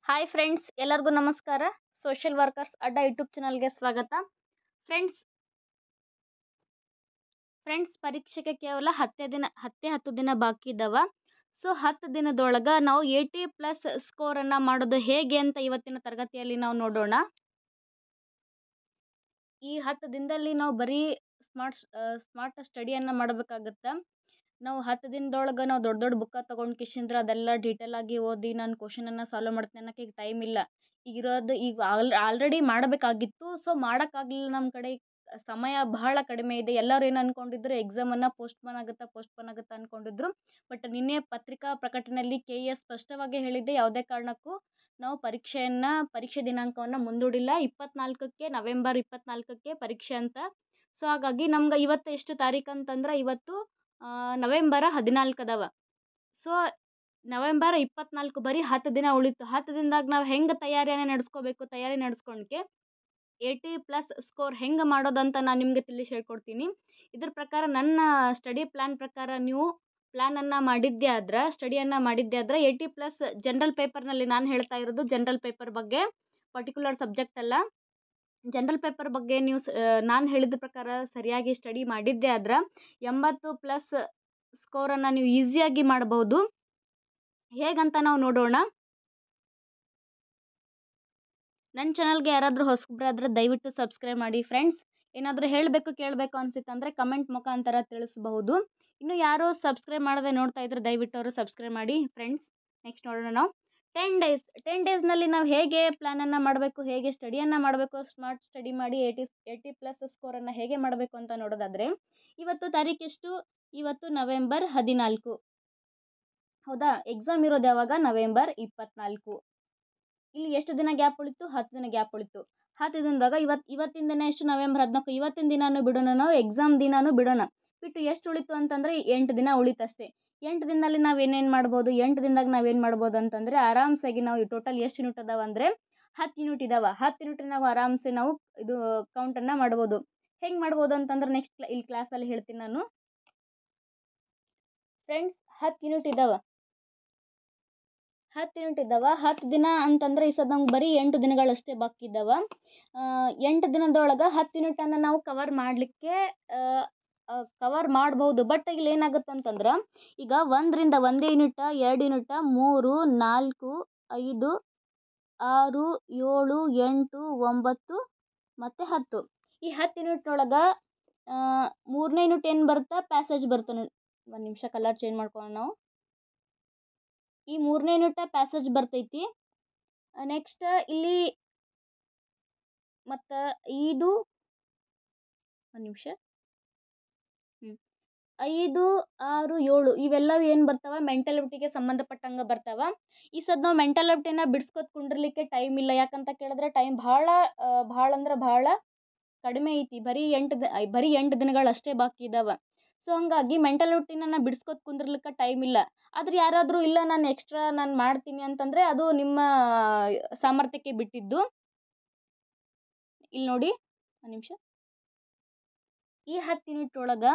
Hi friends, ಎಲ್ಲರಿಗೂ ನಮಸ್ಕಾರ. Social workers ಅಡ್ಡ ಯೂಟ್ಯೂಬ್ ಚಾನಲ್ಗೆ ಸ್ವಾಗತ. ಫ್ರೆಂಡ್ಸ್ ಫ್ರೆಂಡ್ಸ್ ಪರೀಕ್ಷೆಗೆ ಕೇವಲ 10 ದಿನ ಬಾಕಿ ಇದ್ದಾವ. ಸೊ 10 ದಿನದೊಳಗೆ ನಾವು 80+ ಸ್ಕೋರನ್ನು ಮಾಡೋದು ಹೇಗೆ ಅಂತ ಇವತ್ತಿನ ತರಗತಿಯಲ್ಲಿ ನಾವು ನೋಡೋಣ. ಈ 10 ದಿನದಲ್ಲಿ ನಾವು ಬರೀ ಸ್ಮಾರ್ಟ್ ಸ್ಟಡಿಯನ್ನು ಮಾಡಬೇಕಾಗತ್ತೆ. ನಾವು 10 ದಿನದೊಳಗೆ ನಾವು ದೊಡ್ಡ ದೊಡ್ಡ ಬುಕ್ಕ ತೊಗೊಂಡು ಕಿಶಿಂದ್ರೆ ಅದೆಲ್ಲ ಡೀಟೇಲ್ ಆಗಿ ಓದಿ ನಾನು ಕ್ವಶನನ್ನು ಸಾಲ್ವ್ ಮಾಡ್ತೀನಿ ಅನ್ನೋಕ್ಕೆ ಈಗ ಟೈಮ್ ಇಲ್ಲ. ಈಗ ಆಲ್ರೆಡಿ ಮಾಡಬೇಕಾಗಿತ್ತು. ಸೊ ಮಾಡೋಕ್ಕಾಗಲಿಲ್ಲ, ನಮ್ಮ ಕಡೆ ಸಮಯ ಬಹಳ ಕಡಿಮೆ ಇದೆ. ಎಲ್ಲರೂ ಏನು ಅಂದ್ಕೊಂಡಿದ್ರು, ಎಕ್ಸಾಮನ್ನು ಪೋಸ್ಟ್ಪೋನ್ ಆಗುತ್ತೆ ಅಂದ್ಕೊಂಡಿದ್ರು. ಬಟ್ ನಿನ್ನೆ ಪತ್ರಿಕಾ ಪ್ರಕಟಣೆಯಲ್ಲಿ KE ಸ್ಪಷ್ಟವಾಗಿ ಹೇಳಿದ್ದೆ, ಯಾವುದೇ ಕಾರಣಕ್ಕೂ ನಾವು ಪರೀಕ್ಷೆ ದಿನಾಂಕವನ್ನು ಮುಂದೂಡಿಲ್ಲ. ನವೆಂಬರ್ 24ಕ್ಕೆ ಪರೀಕ್ಷೆ ಅಂತ. ಸೊ ಹಾಗಾಗಿ ನಮ್ಗೆ ಇವತ್ತು ಎಷ್ಟು ತಾರೀಕು ಅಂತಂದ್ರೆ ಇವತ್ತು ನವೆಂಬರ್ 14 ಅದಾವ. ಸೊ ನವೆಂಬರ್ 24 ಬರೀ 10 ದಿನ ಉಳಿತು. 10 ದಿನದಾಗ ನಾವು ಹೆಂಗೆ ತಯಾರಿ ನಡೆಸ್ಕೊಳಕ್ಕೆ 80+ ಸ್ಕೋರ್ ಹೆಂಗೆ ಮಾಡೋದಂತ ನಾನು ನಿಮಗೆ ತಿಳಿಸಿ ಹೇಳ್ಕೊಡ್ತೀನಿ. ಇದ್ರ ಪ್ರಕಾರ ನನ್ನ ಸ್ಟಡಿ ಪ್ಲ್ಯಾನ್ ಪ್ರಕಾರ ನೀವು ಸ್ಟಡಿಯನ್ನು ಮಾಡಿದ್ದೆ ಆದ್ರೆ 80+ ಜನರಲ್ ಪೇಪರ್ನಲ್ಲಿ ನಾನು ಹೇಳ್ತಾ ಇರೋದು ಜನರಲ್ ಪೇಪರ್ ಬಗ್ಗೆ, ಪರ್ಟಿಕ್ಯುಲರ್ ಸಬ್ಜೆಕ್ಟ್ ಅಲ್ಲ. ಜನರಲ್ ಪೇಪರ್ ಬಗ್ಗೆ ನೀವು ನಾನು ಹೇಳಿದ ಪ್ರಕಾರ ಸರಿಯಾಗಿ ಸ್ಟಡಿ ಮಾಡಿದ್ದೆ ಆದ್ರೆ 80+ ಸ್ಕೋರನ್ನು ನೀವು ಈಸಿಯಾಗಿ ಮಾಡ್ಬೋದು. ಹೇಗಂತ ನಾವು ನೋಡೋಣ. ನನ್ನ ಚಾನಲ್ಗೆ ಯಾರಾದರೂ ಹೊಸಬ್ರಾದ್ರೆ ದಯವಿಟ್ಟು ಸಬ್ಸ್ಕ್ರೈಬ್ ಮಾಡಿ. ಫ್ರೆಂಡ್ಸ್, ಏನಾದರೂ ಕೇಳಬೇಕು ಅನಿಸುತ್ತಂದರೆ ಕಮೆಂಟ್ ಮುಖಾಂತರ ತಿಳಿಸಬಹುದು. ಇನ್ನು ಯಾರು ಸಬ್ಸ್ಕ್ರೈಬ್ ಮಾಡದೆ ನೋಡ್ತಾ ಇದ್ರೆ ದಯವಿಟ್ಟು ಅವರು ಸಬ್ಸ್ಕ್ರೈಬ್ ಮಾಡಿ. ಫ್ರೆಂಡ್ಸ್, ನೆಕ್ಸ್ಟ್ ನೋಡೋಣ ನಾವು 10 ಡೇಸ್ನಲ್ಲಿ ನಾವು ಹೇಗೆ ಪ್ಲ್ಯಾನನ್ನು ಮಾಡಬೇಕು, ಹೇಗೆ ಸ್ಟಡಿಯನ್ನು ಮಾಡಬೇಕು, ಸ್ಮಾರ್ಟ್ ಸ್ಟಡಿ ಮಾಡಿ 80+ ಸ್ಕೋರನ್ನು ಹೇಗೆ ಮಾಡಬೇಕು ಅಂತ ನೋಡೋದಾದರೆ, ಇವತ್ತು ತಾರೀಕೆಷ್ಟು? ಇವತ್ತು ನವೆಂಬರ್ 14. ಹೌದಾ? ಎಕ್ಸಾಮ್ ಇರೋದು ಯಾವಾಗ? ನವೆಂಬರ್ 24. ಇಲ್ಲಿ ಎಷ್ಟು ದಿನ ಗ್ಯಾಪ್ ಉಳಿತು? 10 ದಿನ ಗ್ಯಾಪ್ ಉಳಿತು. 10 ದಿನದಾಗ ಇವತ್ತಿನ ದಿನ ಎಷ್ಟು? ನವೆಂಬರ್ 14. ಇವತ್ತಿನ ದಿನಾನು ಬಿಡೋಣ, ನಾವು ಎಕ್ಸಾಮ್ ದಿನಾನು ಬಿಡೋಣ. ಬಿಟ್ಟು ಎಷ್ಟು ಉಳಿತು ಅಂತಂದರೆ 8 ದಿನ ಉಳಿತಷ್ಟೇ. 8 ದಿನದಲ್ಲಿ ನಾವು ಏನೇನು ಮಾಡ್ಬೋದು? 8 ದಿನದಾಗ ನಾವೇನು ಮಾಡ್ಬೋದು ಅಂತಂದರೆ ಆರಾಮ್ಸಾಗಿ ನಾವು ಟೋಟಲ್ ಎಷ್ಟು ಯೂನಿಟ್ ಅದಾವ ಅಂದರೆ 10 ಯೂನಿಟ್ ಇದಾವೆ. 10 ಯೂನಿಟ್ ನಾವು ಆರಾಮ್ಸೆ ನಾವು ಇದು ಕೌಂಟನ್ನು ಮಾಡ್ಬೋದು. ಹೆಂಗೆ ಮಾಡ್ಬೋದು ಅಂತಂದ್ರೆ ನೆಕ್ಸ್ಟ್ ಇಲ್ಲಿ ಕ್ಲಾಸಲ್ಲಿ ಹೇಳ್ತೀನಿ ನಾನು. ಫ್ರೆಂಡ್ಸ್, 10 ಯೂನಿಟ್ ಇದ್ದಾವೆ. 10 ದಿನ ಅಂತಂದರೆ ಈ ಸದ ನಮ್ಗೆ ಬರೀ 8 ದಿನಗಳಷ್ಟೇ ಬಾಕಿ ಇದ್ದಾವೆ. 8 ದಿನದೊಳಗೆ 10 ಯೂನಿಟನ್ನು ನಾವು ಕವರ್ ಮಾಡ್ಬೋದು. ಬಟ್ ಇಲ್ಲಿ ಏನಾಗುತ್ತೆ ಅಂತಂದ್ರೆ, ಈಗ 1ರಿಂದ 1 ಯೂನಿಟ್, 2 ಯೂನಿಟ್, 3, 4, 5, 6, 7, 8, 9 ಮತ್ತು 10. ಈ 10 ಯೂನಿಟ್ನೊಳಗೆ 3ನೇ ಯೂನಿಟ್ ಏನು ಬರುತ್ತೆ? ಪ್ಯಾಸೇಜ್ ಬರುತ್ತೆ. ಒಂದು ನಿಮಿಷ ಕಲರ್ ಚೇಂಜ್ ಮಾಡ್ಕೊಳ್ಳೋಣ ನಾವು. ಈ 3ನೇ ಯೂನಿಟ್ ಪ್ಯಾಸೇಜ್ ಬರ್ತೈತಿ. ನೆಕ್ಸ್ಟ್ ಇಲ್ಲಿ ಮತ್ತು 5, ಒಂದು ನಿಮಿಷ, 5, 6, 7 ಇವೆಲ್ಲವೂ ಏನು ಬರ್ತಾವೆ? ಮೆಂಟಾಲಿಟಿಗೆ ಸಂಬಂಧಪಟ್ಟಂಗೆ ಬರ್ತಾವೆ. ಈ ಸದ ನಾವು ಮೆಂಟಾಲಿಟಿನ ಬಿಡಿಸ್ಕೊತ ಕುಂಡಿರ್ಲಿಕ್ಕೆ ಟೈಮ್ ಇಲ್ಲ. ಯಾಕಂತ ಕೇಳಿದ್ರೆ ಟೈಮ್ ಭಾಳ ಅಂದ್ರೆ ಭಾಳ ಕಡಿಮೆ ಐತಿ. ಬರೀ 8 ದಿನಗಳಷ್ಟೇ ಬಾಕಿ ಇದ್ದಾವೆ. ಸೊ ಹಂಗಾಗಿ ಮೆಂಟಾಲಿಟಿನ ಬಿಡಿಸ್ಕೊತ ಕುಂದಿರ್ಲಿಕ್ಕೆ ಟೈಮ್ ಇಲ್ಲ. ಆದ್ರೆ ಯಾರಾದರೂ ಇಲ್ಲ ನಾನು ಎಕ್ಸ್ಟ್ರಾ ಮಾಡ್ತೀನಿ ಅಂತಂದರೆ ಅದು ನಿಮ್ಮ ಸಾಮರ್ಥ್ಯಕ್ಕೆ ಬಿಟ್ಟಿದ್ದು. ಇಲ್ಲಿ ನೋಡಿ, ಒಂದು ನಿಮಿಷ. ಈ 10 ಯೂನಿಟ್ ಒಳಗೆ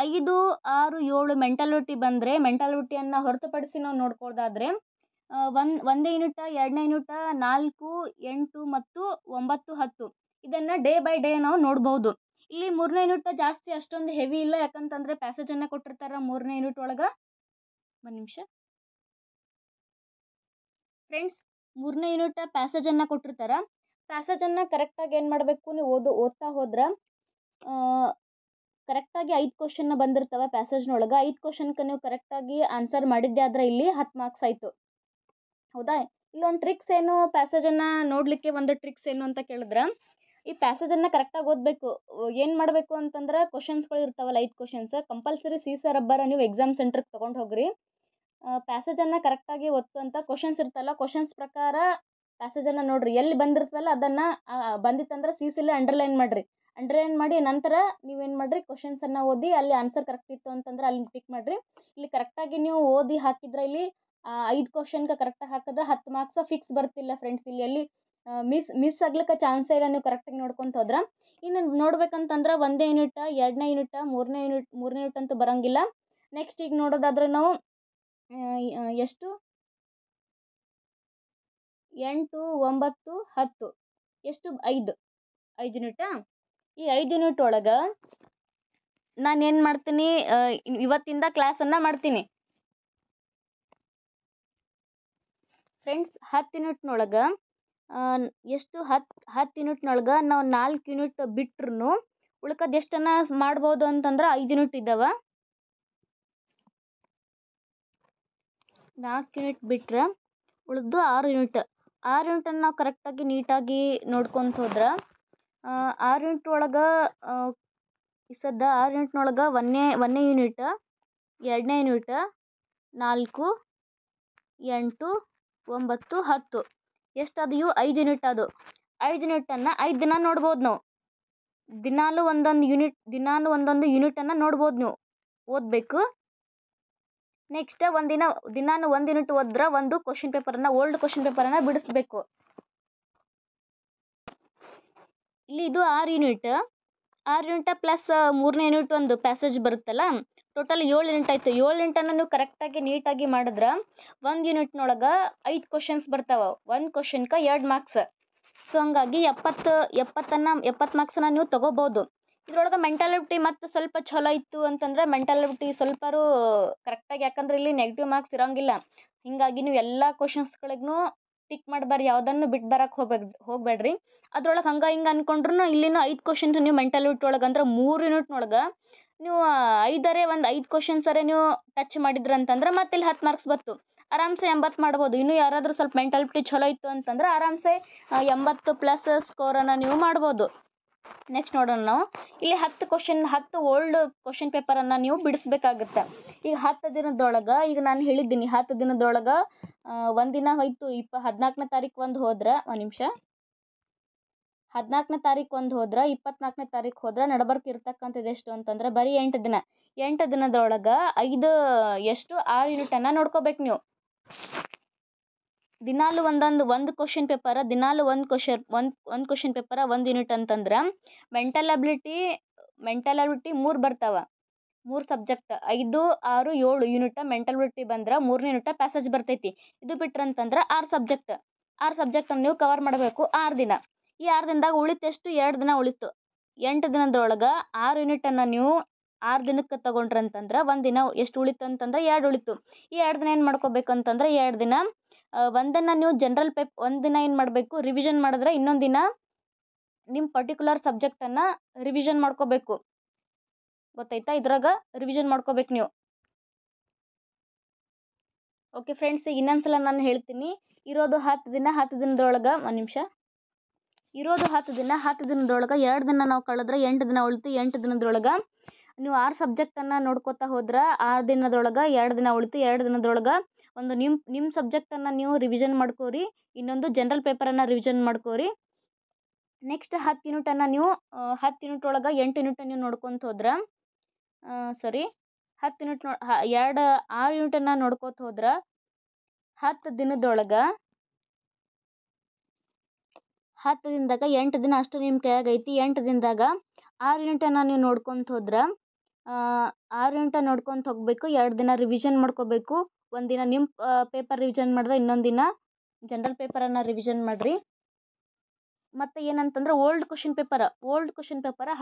5, 6, 7 ಮೆಂಟಾಲಿಟಿ ಬಂದರೆ, ಮೆಂಟಾಲಿಟಿಯನ್ನು ಹೊರತುಪಡಿಸಿ ನಾವು ನೋಡ್ಕೊಳ್ಳೋದಾದರೆ 1ನೇ ಯೂನಿಟ್, 2ನೇ ಯೂನಿಟ್, 4, 8 ಮತ್ತು 9, 10 ಇದನ್ನು ಡೇ ಬೈ ಡೇ ನಾವು ನೋಡ್ಬೋದು. ಇಲ್ಲಿ 3ನೇ ಯೂನಿಟ್ ಜಾಸ್ತಿ ಅಷ್ಟೊಂದು ಹೆವಿ ಇಲ್ಲ. ಯಾಕಂತಂದರೆ ಪ್ಯಾಸೇಜನ್ನು ಕೊಟ್ಟಿರ್ತಾರೆ 3ನೇ ಯೂನಿಟ್ ಒಳಗೆ. ಒಂದು ನಿಮಿಷ ಫ್ರೆಂಡ್ಸ್, 3ನೇ ಯೂನಿಟ್ ಪ್ಯಾಸೇಜನ್ನು ಕೊಟ್ಟಿರ್ತಾರೆ. ಪ್ಯಾಸೇಜನ್ನು ಕರೆಕ್ಟಾಗಿ ಏನು ಮಾಡಬೇಕು, ನೀವು ಓದ್ತಾ ಹೋದ್ರೆ ಕರೆಕ್ಟಾಗಿ 5 ಕ್ವಶನ್ ಬಂದಿರ್ತವೆ ಪ್ಯಾಸೇಜ್ನೊಳಗೆ. 5 ಕ್ವಶನ್ಗೆ ನೀವು ಕರೆಕ್ಟಾಗಿ ಆನ್ಸರ್ ಮಾಡಿದ್ದೆ ಆದರೆ ಇಲ್ಲಿ 10 ಮಾರ್ಕ್ಸ್ ಆಯಿತು. ಹೌದಾ? ಇಲ್ಲೊಂದು ಟ್ರಿಕ್ಸ್ ಏನು, ಪ್ಯಾಸೇಜನ್ನು ನೋಡಲಿಕ್ಕೆ ಒಂದು ಟ್ರಿಕ್ಸ್ ಏನು ಅಂತ ಕೇಳಿದ್ರೆ, ಈ ಪ್ಯಾಸೇಜನ್ನು ಕರೆಕ್ಟಾಗಿ ಓದಬೇಕು. ಏನು ಮಾಡಬೇಕು ಅಂತಂದ್ರೆ, ಕ್ವಶನ್ಸ್ಗಳು ಇರ್ತಾವಲ್ಲ 5 ಕ್ವಶನ್ಸ್, ಕಂಪಲ್ಸರಿ ಸೀಸ ರಬ್ಬರ ನೀವು ಎಕ್ಸಾಮ್ ಸೆಂಟ್ರಿಗೆ ತೊಗೊಂಡು ಹೋಗ್ರಿ. ಪ್ಯಾಸೇಜನ್ನು ಕರೆಕ್ಟಾಗಿ ಓದ್ಕೊಂತ ಕ್ವಶನ್ಸ್ ಇರ್ತಲ್ಲ, ಕ್ವಶನ್ಸ್ ಪ್ರಕಾರ ಪ್ಯಾಸೇಜನ್ನು ನೋಡಿರಿ. ಎಲ್ಲಿ ಬಂದಿರ್ತಲ್ಲ ಅದನ್ನು ಬಂದಿತ್ತಂದ್ರೆ ಸೀಸಲ್ಲಿ ಅಂಡರ್ಲೈನ್ ಮಾಡಿರಿ. ಅಂಡರ್ಲೈನ್ ಮಾಡಿ ನಂತರ ನೀವೇನು ಮಾಡಿರಿ, ಕ್ವಶನ್ಸನ್ನು ಓದಿ ಅಲ್ಲಿ ಆನ್ಸರ್ ಕರೆಕ್ಟ್ ಇತ್ತು ಅಂತಂದ್ರೆ ಅಲ್ಲಿ ಟಿಕ್ ಮಾಡಿರಿ. ಇಲ್ಲಿ ಕರೆಕ್ಟಾಗಿ ನೀವು ಓದಿ ಹಾಕಿದ್ರೆ ಇಲ್ಲಿ 5 ಕ್ವಶನ್ಗೆ ಕರೆಕ್ಟಾಗಿ ಹಾಕಿದ್ರೆ 10 ಮಾರ್ಕ್ಸ್ ಫಿಕ್ಸ್ ಬರ್ತಿಲ್ಲ ಫ್ರೆಂಡ್ಸ್. ಇಲ್ಲಿ ಎಲ್ಲಿ ಮಿಸ್ ಆಗ್ಲಿಕ್ಕೆ ಚಾನ್ಸೇ ಇಲ್ಲ ನೀವು ಕರೆಕ್ಟಾಗಿ ನೋಡ್ಕೊಂತ ಹೋದ್ರೆ. ಇನ್ನು ನೋಡ್ಬೇಕಂತಂದ್ರೆ 1ನೇ ಯೂನಿಟ್, 2ನೇ ಯೂನಿಟ್, 3ನೇ ಯೂನಿಟ್ ಅಂತೂ ಬರೋಂಗಿಲ್ಲ. ನೆಕ್ಸ್ಟ್ ಈಗ ನೋಡೋದಾದ್ರೆ ನಾವು ಎಷ್ಟು 8 9 10 ಎಷ್ಟು 5 ಯೂನಿಟಾ? ಈ 5 ಯೂನಿಟ್ ಒಳಗೆ ನಾನೇನು ಮಾಡ್ತೀನಿ, ಇವತ್ತಿಂದ ಕ್ಲಾಸನ್ನು ಮಾಡ್ತೀನಿ ಫ್ರೆಂಡ್ಸ್. 10 ಯೂನಿಟ್ನೊಳಗೆ ಎಷ್ಟು 10 ಯೂನಿಟ್ನೊಳಗೆ ನಾವು 4 ಯೂನಿಟ್ ಬಿಟ್ರು ಉಳ್ಕದು ಎಷ್ಟನ್ನು ಮಾಡ್ಬೋದು ಅಂತಂದ್ರೆ 5 ಯೂನಿಟ್ ಇದ್ದಾವೆ. 4 ಯೂನಿಟ್ ಬಿಟ್ರೆ ಉಳಿದು 6 ಯೂನಿಟ್. 6 ಯೂನಿಟನ್ನು ನಾವು ಕರೆಕ್ಟಾಗಿ ನೀಟಾಗಿ ನೋಡ್ಕೊಂತ ಹೋದ್ರೆ 6 ಯೂನಿಟ್ ಒಳಗೆ ಈ ಸದ್ದ 6 ಯೂನಿಟ್ನೊಳಗೆ ಒಂದನೇ ಯೂನಿಟ್, 2ನೇ ಯೂನಿಟ್, 4, 8, 9, 10 ಎಷ್ಟದು? ಇವು 5 ಯೂನಿಟ್ ಅದು. 5 ಯೂನಿಟನ್ನು 5 ದಿನ ನೋಡ್ಬೋದು ನಾವು. ದಿನಾಲು ಒಂದೊಂದು ಯೂನಿಟನ್ನು ನೋಡ್ಬೋದು ನೀವು, ಓದಬೇಕು. ನೆಕ್ಸ್ಟ್ ದಿನಾನು 1 ಯೂನಿಟ್ ಓದಿದ್ರೆ ಒಂದು ಕ್ವಶನ್ ಪೇಪರನ್ನು, ಓಲ್ಡ್ ಕ್ವಶನ್ ಪೇಪರನ್ನು ಬಿಡಿಸ್ಬೇಕು. ಇಲ್ಲಿ ಇದು 6 ಯೂನಿಟ್. 6 ಯೂನಿಟ್ ಪ್ಲಸ್ 3ನೇ ಯೂನಿಟ್ ಒಂದು ಪ್ಯಾಸೇಜ್ ಬರುತ್ತಲ್ಲ, ಟೋಟಲ್ 7 ಯೂನಿಟ್ ಆಯಿತು. 7 ಯೂನಿಟನ್ನು ನೀವು ಕರೆಕ್ಟಾಗಿ ನೀಟಾಗಿ ಮಾಡಿದ್ರೆ 1 ಯೂನಿಟ್ನೊಳಗೆ 5 ಕ್ವಶನ್ಸ್ ಬರ್ತಾವೆ. 1 ಕ್ವಶನ್ಗೆ 2 ಮಾರ್ಕ್ಸ್. ಸೊ ಹಂಗಾಗಿ 70 ಮಾರ್ಕ್ಸನ್ನು ನೀವು ತೊಗೋಬೋದು. ಇದ್ರೊಳಗೆ ಮೆಂಟಾಲಿಟಿ ಮತ್ತು ಸ್ವಲ್ಪ ಚಲೋ ಇತ್ತು ಅಂತಂದ್ರೆ ಮೆಂಟಾಲಿಟಿ ಸ್ವಲ್ಪಾರು ಕರೆಕ್ಟಾಗಿ, ಯಾಕಂದ್ರೆ ಇಲ್ಲಿ ನೆಗೆಟಿವ್ ಮಾರ್ಕ್ಸ್ ಇರೋಂಗಿಲ್ಲ. ಹೀಗಾಗಿ ನೀವು ಎಲ್ಲ ಕ್ವಶನ್ಸ್ಗಳಿಗೂ ಟಿಕ್ ಮಾಡಬಾರ್ದು, ಯಾವುದನ್ನು ಬಿಟ್ಟು ಬರೋಕ್ಕೆ ಹೋಗಬೇಡ್ರಿ. ಅದ್ರೊಳಗೆ ಹಂಗೆ ಹಿಂಗೆ ಅಂದ್ಕೊಂಡ್ರು ಇಲ್ಲಿನೂ 5 ಕ್ವಶನ್ಸ್ ನೀವು ಮೆಂಟಾಲಿಟಿ ಒಳಗೆ ಅಂದ್ರೆ 3 ಯೂನಿಟ್ನೊಳಗೆ ನೀವು 5 ಕ್ವಶನ್ಸರೇ ನೀವು ಟಚ್ ಮಾಡಿದ್ರಂತಂದ್ರೆ ಮತ್ತೆ ಇಲ್ಲಿ 10 ಮಾರ್ಕ್ಸ್ ಬಂತು. ಆರಾಮ್ಸೆ 80 ಮಾಡ್ಬೋದು. ಇನ್ನೂ ಯಾರಾದರೂ ಸ್ವಲ್ಪ ಮೆಂಟಾಲಿಟಿ ಚಲೋ ಇತ್ತು ಅಂತಂದ್ರೆ ಆರಾಮ್ಸೆ 80 ಪ್ಲಸ್ ಸ್ಕೋರನ್ನು ನೀವು ಮಾಡ್ಬೋದು. ನೆಕ್ಸ್ಟ್ ನೋಡೋಣ ನಾವು ಇಲ್ಲಿ 10 ಓಲ್ಡ್ ಕ್ವಶನ್ ಪೇಪರನ್ನು ನೀವು ಬಿಡಿಸ್ಬೇಕಾಗುತ್ತೆ. ಈಗ 10 ದಿನದೊಳಗೆ, ಈಗ ನಾನು ಹೇಳಿದ್ದೀನಿ 10 ದಿನದೊಳಗೆ ಒಂದಿನ ಹೋಯ್ತು. 14ನೇ ತಾರೀಕು ಒಂದು ಹೋದ್ರೆ, ಒಂದು ನಿಮಿಷ, 14ನೇ ತಾರೀಕು ಒಂದು ಹೋದ್ರೆ 24ನೇ ತಾರೀಕು ಹೋದ್ರೆ ನಡಬರ್ಕ್ ಇರ್ತಕ್ಕಂಥದ್ದು ಎಷ್ಟು ಅಂತಂದ್ರೆ ಬರೀ 8 ದಿನ. 8 ದಿನದೊಳಗೆ 6 ಯೂನಿಟನ್ನು ನೋಡ್ಕೋಬೇಕು ನೀವು. ದಿನಾಲು ಒಂದು ಕ್ವಶನ್ ಪೇಪರ್, ದಿನಾಲು ಒಂದು ಕ್ವಶನ್ ಪೇಪರ 1 ಯೂನಿಟ್ ಅಂತಂದ್ರೆ ಮೆಂಟಲ್ ಅಬಿಲಿಟಿ 3 ಬರ್ತಾವೆ. 3 ಸಬ್ಜೆಕ್ಟ್ 5, 6, 7 ಯೂನಿಟ್ ಮೆಂಟಲ್ ಅಬಿಲಿಟಿ ಬಂದ್ರೆ 3ನೇ ಯೂನಿಟ್ ಪ್ಯಾಸೇಜ್ ಬರ್ತೈತಿ. ಇದು ಬಿಟ್ರಂತಂದ್ರೆ 6 ಸಬ್ಜೆಕ್ಟನ್ನು ನೀವು ಕವರ್ ಮಾಡಬೇಕು 6 ದಿನ. ಈ 6 ದಿನದಾಗ ಉಳಿತು ಎಷ್ಟು? 2 ದಿನ ಉಳಿತು. 8 ದಿನದೊಳಗೆ 6 ಯೂನಿಟನ್ನು ನೀವು 6 ದಿನಕ್ಕೆ ತೊಗೊಂಡ್ರಂತಂದ್ರೆ ಒಂದು ದಿನ ಎಷ್ಟು ಉಳಿತು ಅಂತಂದ್ರೆ 2 ಉಳಿತು. ಈ 2 ದಿನ ಏನು ಮಾಡ್ಕೋಬೇಕಂತಂದ್ರೆ 2 ದಿನ ಒಂದನ್ನು ನೀವು ಒಂದು ದಿನ ಏನು ಮಾಡಬೇಕು, ರಿವಿಷನ್ ಮಾಡಿದ್ರೆ ಇನ್ನೊಂದು ದಿನ ನಿಮ್ಮ ಪರ್ಟಿಕ್ಯುಲರ್ ಸಬ್ಜೆಕ್ಟನ್ನು ರಿವಿಷನ್ ಮಾಡ್ಕೋಬೇಕು. ಗೊತ್ತಾಯ್ತಾ? ಇದ್ರಾಗ ರಿವಿಷನ್ ಮಾಡ್ಕೋಬೇಕು ನೀವು. ಓಕೆ ಫ್ರೆಂಡ್ಸ್, ಇನ್ನೊಂದ್ಸಲ ನಾನು ಹೇಳ್ತೀನಿ. ಇರೋದು 10 ದಿನ. 10 ದಿನದೊಳಗೆ ಒಂದು ನಿಮಿಷ, ಇರೋದು 10 ದಿನ. 10 ದಿನದೊಳಗೆ 2 ದಿನ ನಾವು ಕಳೆದ್ರೆ 8 ದಿನ ಉಳಿತು. 8 ದಿನದೊಳಗೆ ನೀವು 6 ಸಬ್ಜೆಕ್ಟನ್ನು ನೋಡ್ಕೋತಾ ಹೋದ್ರೆ 6 ದಿನದೊಳಗೆ 2 ದಿನ ಉಳಿತು. 2 ದಿನದೊಳಗೆ ಒಂದು ನಿಮ್ಮ ಸಬ್ಜೆಕ್ಟನ್ನು ನೀವು ರಿವಿಷನ್ ಮಾಡ್ಕೋರಿ, ಇನ್ನೊಂದು ಜನರಲ್ ಪೇಪರನ್ನು ರಿವಿಷನ್ ಮಾಡ್ಕೋರಿ. ನೆಕ್ಸ್ಟ್ 10 ಯೂನಿಟನ್ನು ನೀವು 10 ಯೂನಿಟ್ ಒಳಗೆ 8 ಯೂನಿಟನ್ನು ನೀವು ನೋಡ್ಕೊತ ಹೋದ್ರೆ 10 ಯೂನಿಟ್ 6 ಯೂನಿಟನ್ನು ನೋಡ್ಕೋತ ಹೋದ್ರೆ 10 ದಿನದೊಳಗೆ 10 ದಿನದಾಗ 8 ದಿನ ಅಷ್ಟು ನಿಮ್ಮ ಕೈಯಾಗ ಐತಿ. 8 ದಿನದಾಗ 6 ಯೂನಿಟನ್ನು ನೀವು ನೋಡ್ಕೊತ ಹೋದ್ರೆ 6 ಯೂನಿಟ ನೋಡ್ಕೊತ ಹೋಗಬೇಕು. 2 ದಿನ ರಿವಿಷನ್ ಮಾಡ್ಕೋಬೇಕು. ಒಂದು ದಿನ ನಿಮ್ಮ ಪೇಪರ್ ರಿವಿಷನ್ ಮಾಡಿದ್ರೆ ಇನ್ನೊಂದು ದಿನ ಜನರಲ್ ಪೇಪರನ್ನು ರಿವಿಷನ್ ಮಾಡಿರಿ. ಮತ್ತು ಏನಂತಂದ್ರೆ ಓಲ್ಡ್ ಕ್ವಶನ್ ಪೇಪರ್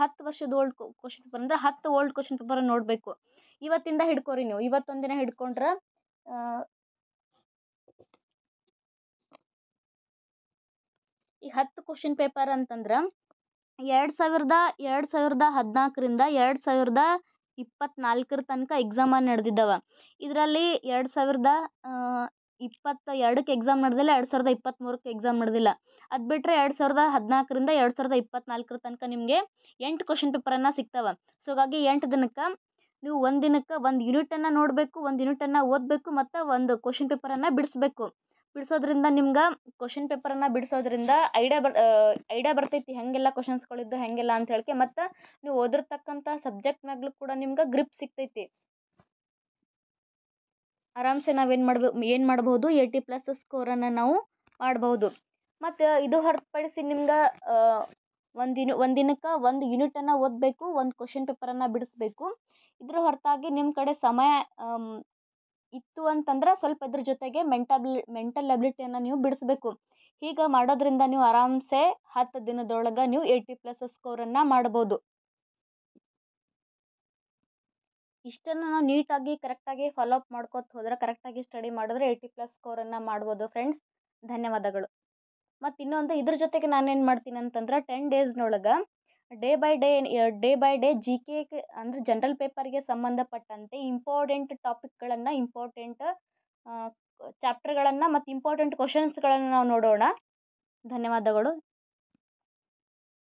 10 ವರ್ಷದ ಓಲ್ಡ್ ಕ್ವಶನ್ ಪೇಪರ್ ಅಂದರೆ 10 ಓಲ್ಡ್ ಕ್ವಶನ್ ಪೇಪರನ್ನು ನೋಡಬೇಕು. ಇವತ್ತಿಂದ ಹಿಡ್ಕೋರಿ ನೀವು. ಇವತ್ತೊಂದು ದಿನ ಹಿಡ್ಕೊಂಡ್ರೆ ಈ 10 ಕ್ವಶನ್ ಪೇಪರ್ ಅಂತಂದ್ರೆ 2014ರಿಂದ 2024 ತನಕ ಎಕ್ಸಾಮನ್ನು ನಡೆದಿದ್ದಾವೆ. ಇದರಲ್ಲಿ 2022ಕ್ಕೆ ಎಕ್ಸಾಮ್ ನಡೆದಿಲ್ಲ, 2023ಕ್ಕೆ ಎಕ್ಸಾಮ್ ನಡೆದಿಲ್ಲ. ಅದು ಬಿಟ್ಟರೆ 2014ರಿಂದ 2024 ತನಕ ನಿಮಗೆ 8 ಕ್ವಶನ್ ಪೇಪರನ್ನು ಸಿಗ್ತವೆ. ಸೊ ಹಾಗಾಗಿ 8 ದಿನಕ್ಕೆ ನೀವು ಒಂದು ದಿನಕ್ಕೆ 1 ಯೂನಿಟನ್ನು ನೋಡಬೇಕು, 1 ಯೂನಿಟನ್ನು ಓದಬೇಕು ಮತ್ತು 1 ಕ್ವಶನ್ ಪೇಪರನ್ನು ಬಿಡಿಸ್ಬೇಕು. ಬಿಡಿಸೋದ್ರಿಂದ ನಿಮ್ಗೆ ಕ್ವಶನ್ ಪೇಪರನ್ನು ಬಿಡಿಸೋದ್ರಿಂದ ಐಡಿಯಾ ಬರ್ತೈತಿ ಹೆಂಗೆಲ್ಲ ಕ್ವಶನ್ಸ್ಗಳಿದ್ದು ಹೆಂಗೆಲ್ಲ ಅಂತ ಹೇಳಿಕೆ. ಮತ್ತು ನೀವು ಓದಿರ್ತಕ್ಕಂಥ ಸಬ್ಜೆಕ್ಟ್ ಮ್ಯಾಗ್ಲೂ ಕೂಡ ನಿಮ್ಗೆ ಗ್ರಿಪ್ ಸಿಗ್ತೈತಿ. ಆರಾಮ್ಸೆ ಏನು ಮಾಡ್ಬೋದು 80+ ಸ್ಕೋರನ್ನು ನಾವು ಮಾಡ್ಬೋದು. ಮತ್ತು ಇದು ಹೊರತುಪಡಿಸಿ ನಿಮ್ಗೆ ಒಂದು ದಿನಕ್ಕೆ 1 ಯೂನಿಟನ್ನು ಓದಬೇಕು, 1 ಕ್ವಶನ್ ಪೇಪರನ್ನು ಬಿಡಿಸ್ಬೇಕು. ಇದ್ರ ಹೊರತಾಗಿ ನಿಮ್ಮ ಕಡೆ ಸಮಯ ಇತ್ತು ಅಂತಂದ್ರೆ ಸ್ವಲ್ಪ ಇದ್ರ ಜೊತೆಗೆ ಮೆಂಟಲ್ ಎಬಿಲಿಟಿಯನ್ನು ನೀವು ಬಿಡಿಸ್ಬೇಕು. ಹೀಗೆ ಮಾಡೋದ್ರಿಂದ ನೀವು ಆರಾಮ್ಸೆ 10 ದಿನದೊಳಗೆ ನೀವು 80+ ಸ್ಕೋರನ್ನು ಮಾಡ್ಬೋದು. ಇಷ್ಟನ್ನು ನಾವು ನೀಟಾಗಿ ಕರೆಕ್ಟಾಗಿ ಫಾಲೋ ಅಪ್ ಮಾಡ್ಕೋತ ಹೋದ್ರೆ, ಕರೆಕ್ಟಾಗಿ ಸ್ಟಡಿ ಮಾಡಿದ್ರೆ 80+ ಸ್ಕೋರನ್ನು ಮಾಡ್ಬೋದು ಫ್ರೆಂಡ್ಸ್. ಧನ್ಯವಾದಗಳು. ಮತ್ತು ಇನ್ನೊಂದು ಇದ್ರ ಜೊತೆಗೆ ನಾನೇನು ಮಾಡ್ತೀನಿ ಅಂತಂದ್ರೆ 10 ಡೇಸ್ನೊಳಗೆ ಡೇ ಬೈ ಡೇ GK ಅಂದರೆ ಜನರಲ್ ಪೇಪರ್ಗೆ ಸಂಬಂಧಪಟ್ಟಂತೆ ಇಂಪಾರ್ಟೆಂಟ್ ಟಾಪಿಕ್ಗಳನ್ನು, ಇಂಪಾರ್ಟೆಂಟ್ ಚಾಪ್ಟರ್ಗಳನ್ನು ಮತ್ತು ಇಂಪಾರ್ಟೆಂಟ್ ಕ್ವಶನ್ಸ್ಗಳನ್ನು ನಾವು ನೋಡೋಣ. ಧನ್ಯವಾದಗಳು.